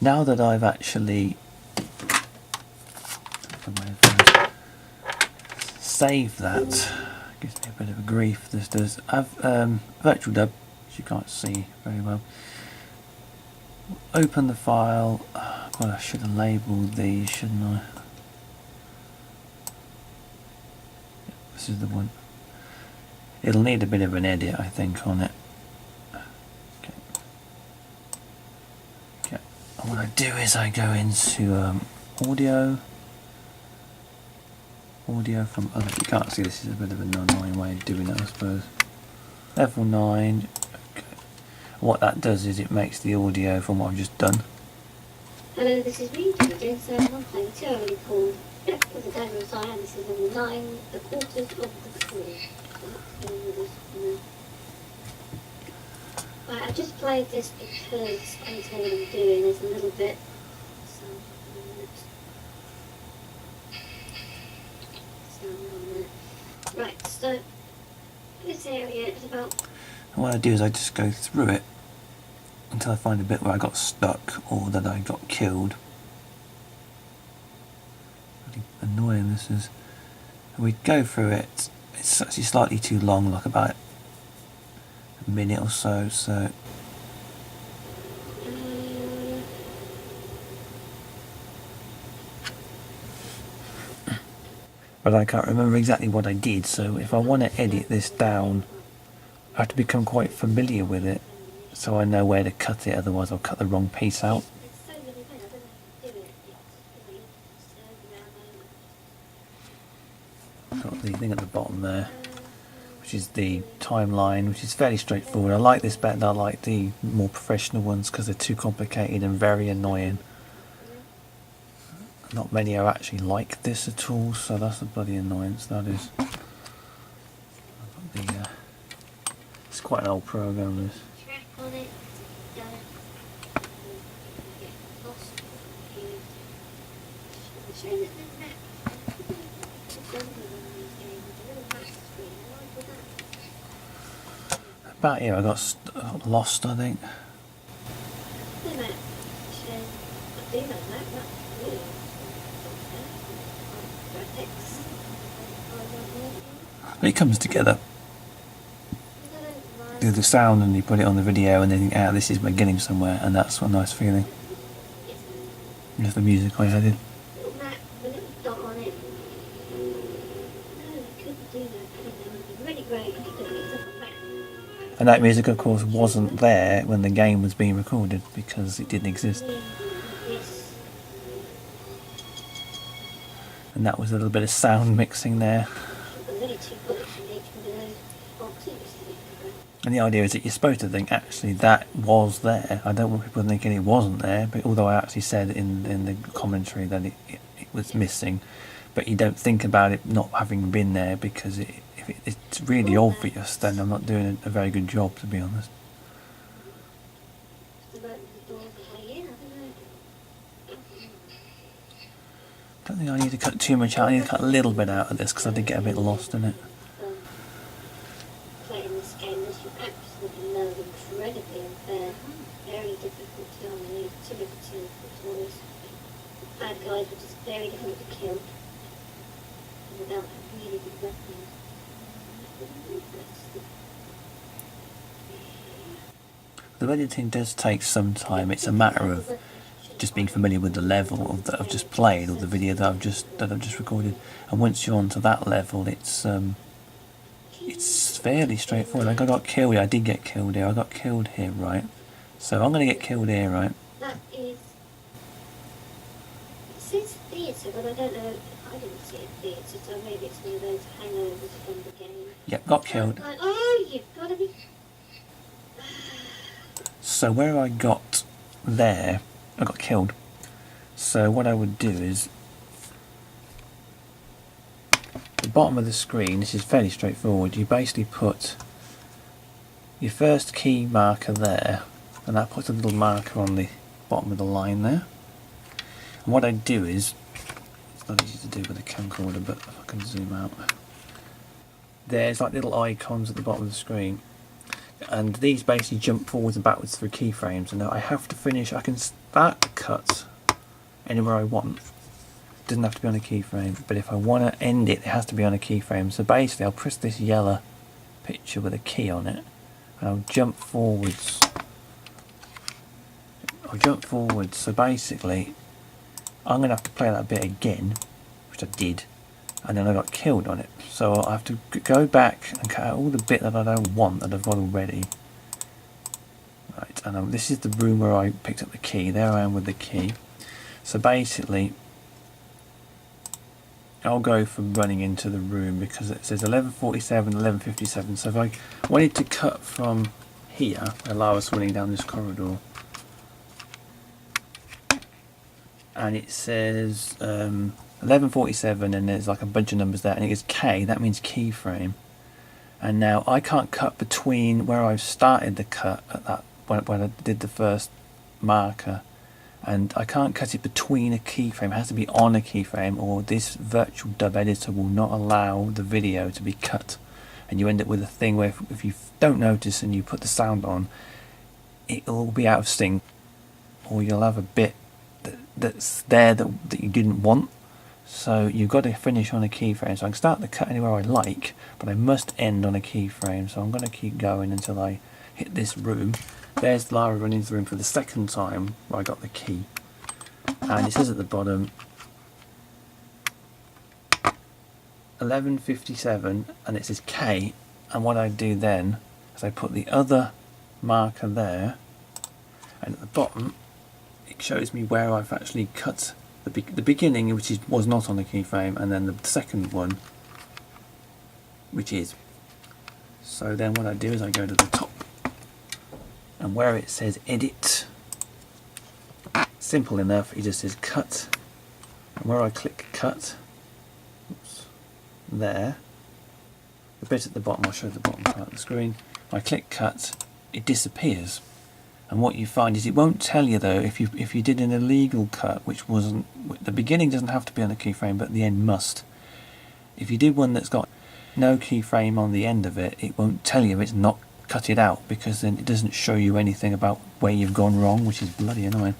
Now that I've actually saved that, gives me a bit of a grief. This does. I've Virtual Dub, which you can't see very well. Open the file. God, I should have labelled these, shouldn't I? This is the one. It'll need a bit of an edit, I think, on it. Okay. Okay. And what I do is I go into audio. Audio from other. You can't see this is a bit of a non-line way of doing it, I suppose. Level 9. Okay. What that does is it makes the audio from what I've just done. Hello, this is me, Jane. So I'm playing TRLE called Depth of the Demo Sign. This is level 9, the quarters of the score. Right, I've just played this because I need to know what I'm doing. There's a little bit. So, right, so this area is about. And what I do is I just go through it until I find a bit where I got stuck or that I got killed. Really annoying this is. And we go through it. It's actually slightly too long, like about a minute or so. But I can't remember exactly what I did, so if I want to edit this down, I have to become quite familiar with it, so I know where to cut it, otherwise I'll cut the wrong piece out. Got the thing at the bottom there, which is the timeline, which is fairly straightforward. I like this better than I like the more professional ones because they're too complicated and very annoying. Not many are actually like this at all, so that's a bloody annoyance, that is. It's quite an old program, this. About here I got lost, I think. But it comes together. Do the sound and you put it on the video and then you think, ah, this is beginning somewhere, and that's a nice feeling. Just the music I added. And that music, of course, wasn't there when the game was being recorded because it didn't exist. And that was a little bit of sound mixing there. And the idea is that you're supposed to think, actually, that was there. I don't want people thinking it wasn't there, but although I actually said in the commentary that it was missing, but you don't think about it not having been there because if it's really obvious, then I'm not doing a very good job, to be honest. I don't think I need to cut too much out. I need to cut a little bit out of this because I did get a bit lost in it. Playing this game, as you absolutely know, incredibly unfair, very difficult to dominate, typically always bad guys, which is very difficult to kill without really good weapons. The editing does take some time. It's a matter of just being familiar with the level that I've just played, or the video that I've just recorded. And once you're onto that level, it's fairly straightforward. Like I got killed here. I did get killed here. I got killed here, right? So I'm going to get killed here, right? That is. It says theatre, but I don't know. I didn't see it theatre, so maybe it's one of those hangovers from the game. Yep, got killed. Oh, you've got to be. So where I got there, I got killed. So what I would do is, the bottom of the screen, this is fairly straightforward. You basically put your first key marker there, and that puts a little marker on the bottom of the line there. And what I do is, it's not easy to do with a camcorder, but if I can zoom out, there's like little icons at the bottom of the screen. And these basically jump forwards and backwards through keyframes, and I have to finish. I can start the cut anywhere I want. It doesn't have to be on a keyframe, but if I want to end it, it has to be on a keyframe. So basically I'll press this yellow picture with a key on it, and I'll jump forwards. So basically I'm going to have to play that bit again, which I did, and then I got killed on it. So I have to go back and cut out all the bit that I don't want that I've got already. Right, and this is the room where I picked up the key. There I am with the key. So basically I'll go from running into the room because it says 11:47, 11:57. So if I wanted to cut from here, allow us running down this corridor, and it says 11:47, and there's like a bunch of numbers there, and it is K, that means keyframe. And now I can't cut between where I've started the cut at that when I did the first marker, and I can't cut it between a keyframe. It has to be on a keyframe, or this virtual dub editor will not allow the video to be cut, and you end up with a thing where if you don't notice and you put the sound on, it'll be out of sync, or you'll have a bit that's there that you didn't want. So you've got to finish on a keyframe. So I can start the cut anywhere I like, but I must end on a keyframe. So I'm going to keep going until I hit this room. There's Lara running into the room for the second time where I got the key, and it says at the bottom 11:57, and it says K. And what I do then is I put the other marker there, and at the bottom it shows me where I've actually cut the beginning, which was not on the keyframe, and then the second one, which is. So then what I do is I go to the top, and where it says edit, simple enough, it just says cut, and where I click cut, oops, there, the bit at the bottom, I'll show the bottom part of the screen, I click cut, it disappears. And what you find is it won't tell you though if you did an illegal cut, which wasn't, the beginning doesn't have to be on the keyframe, but the end must. If you did one that's got no keyframe on the end of it, it won't tell you it's not cut it out, because then it doesn't show you anything about where you've gone wrong, which is bloody annoying.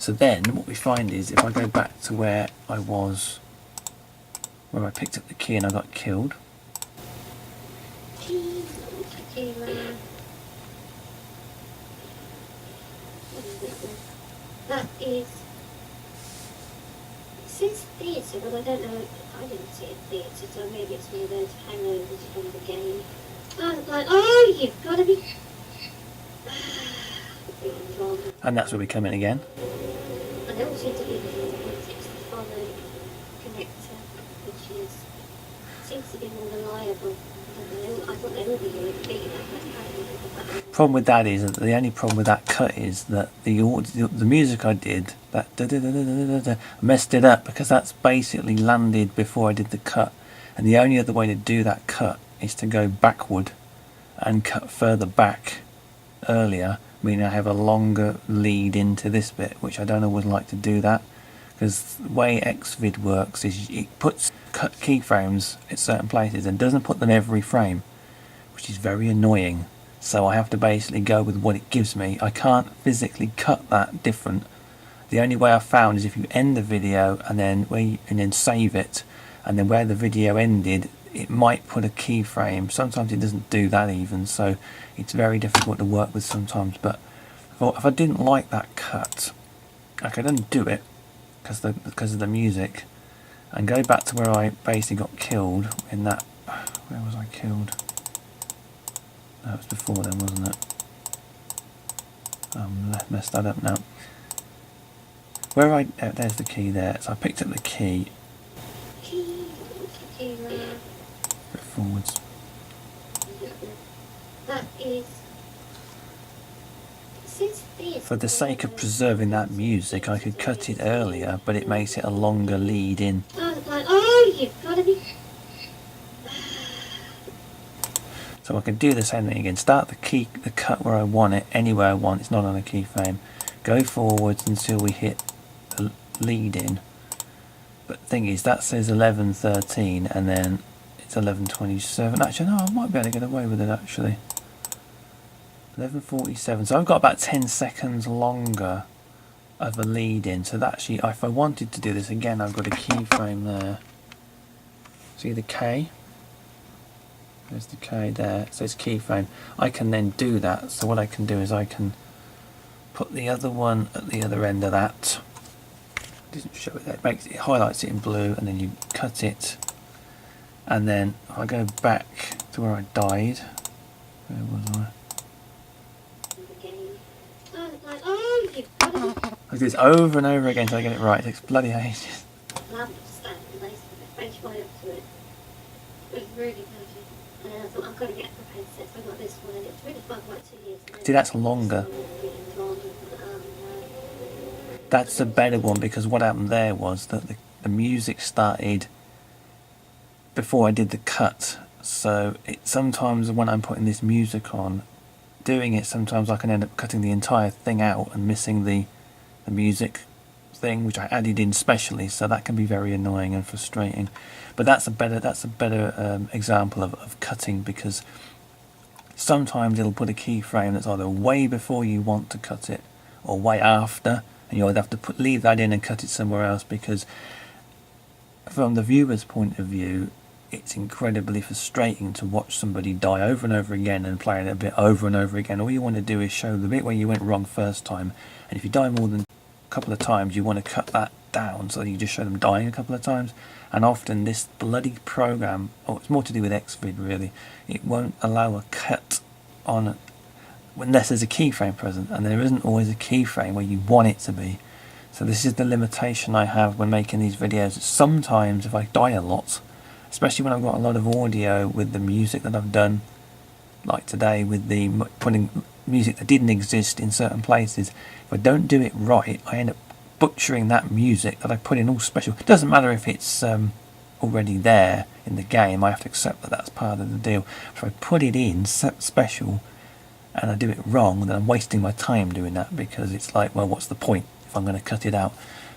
So then what we find is if I go back to where I was, where I picked up the key and I got killed. That is, it says theatre, but I don't know, I didn't see a theatre, so maybe it's one of those hangovers from the game. Like, oh, you've got to be... And that's where we come in again. And there also seems to be a follow connector, which seems to be more reliable. I thought they would be big enough, but apparently Problem with that is that the only problem with that cut is that the music I did, that I messed it up, because that's basically landed before I did the cut, and the only other way to do that cut is to go backward and cut further back earlier, meaning I have a longer lead into this bit, which I don't always like to do that, because the way Xvid works is it puts cut keyframes at certain places and doesn't put them every frame, which is very annoying. So I have to basically go with what it gives me. I can't physically cut that different. The only way I've found is if you end the video and then save it, and then where the video ended, it might put a keyframe. Sometimes it doesn't do that even, so it's very difficult to work with sometimes. But if I didn't like that cut, I could undo it because of the music, and go back to where I basically got killed in that. Where was I killed? That was before then, wasn't it? Messed that up now. There's the key there. So I picked up the key. Bit forwards. that is... For the sake of preserving that music, I could cut it earlier, but it makes it a longer lead in. Oh, you've got to be... So I can do the same thing again. Start the cut where I want it, anywhere I want. It's not on a keyframe. Go forwards until we hit the lead in. But the thing is, that says 11:13, and then it's 11:27. Actually, no, I might be able to get away with it. Actually, 11:47. So I've got about 10 seconds longer of a lead in. So that actually, if I wanted to do this again, I've got a keyframe there. See the K? There's the K there. So it's keyframe. I can then do that. So what I can do is I can put the other one at the other end of that. It doesn't show it there. It highlights it in blue, and then you cut it. And then if I go back to where I died, where was I? I do this over and over again until I get it right. It takes bloody ages. See, that's longer. That's a better one, because what happened there was that the music started before I did the cut. So sometimes when I'm putting this music on, doing it, sometimes I can end up cutting the entire thing out and missing the music thing, which I added in specially, so that can be very annoying and frustrating. But that's a better example of cutting, because sometimes it'll put a keyframe that's either way before you want to cut it or way after, and you'll have to leave that in and cut it somewhere else, because from the viewer's point of view, it's incredibly frustrating to watch somebody die over and over again and play it a bit over and over again. All you want to do is show the bit where you went wrong first time, and if you die more than a couple of times, you want to cut that down so that you just show them dying a couple of times. And often this bloody program, it's more to do with Xvid really, it won't allow a cut on unless there's a keyframe present, and there isn't always a keyframe where you want it to be. So this is the limitation I have when making these videos. Sometimes if I die a lot, especially when I've got a lot of audio with the music that I've done, like today with the putting music that didn't exist in certain places, if I don't do it right, I end up butchering that music that I put in all special. It doesn't matter if it's already there in the game, I have to accept that that's part of the deal. If I put it in special and I do it wrong, then I'm wasting my time doing that, because it's like, well, what's the point if I'm going to cut it out?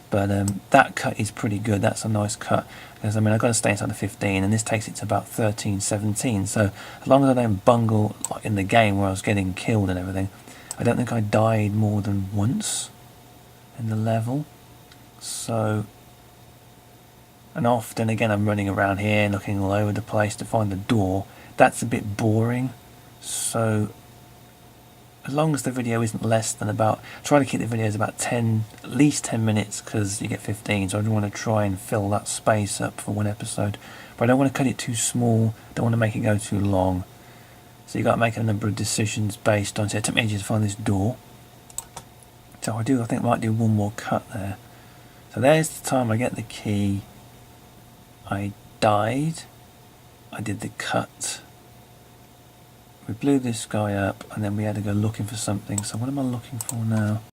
But that cut is pretty good. That's a nice cut, because I mean I've got to stay inside the 15, and this takes it to about 13, 17. So as long as I don't bungle like in the game where I was getting killed and everything, I don't think I died more than once in the level. So, and often again I'm running around here looking all over the place to find the door. That's a bit boring. So as long as the video isn't less than about, try to keep the videos about 10, at least 10 minutes, because you get 15, so I want to try and fill that space up for one episode. But I don't want to cut it too small, don't want to make it go too long. So you got to make a number of decisions based on, so it took me ages to find this door. So I think I might do one more cut there. So there's the time I get the key, I died, I did the cut, we blew this guy up, and then we had to go looking for something. So what am I looking for now?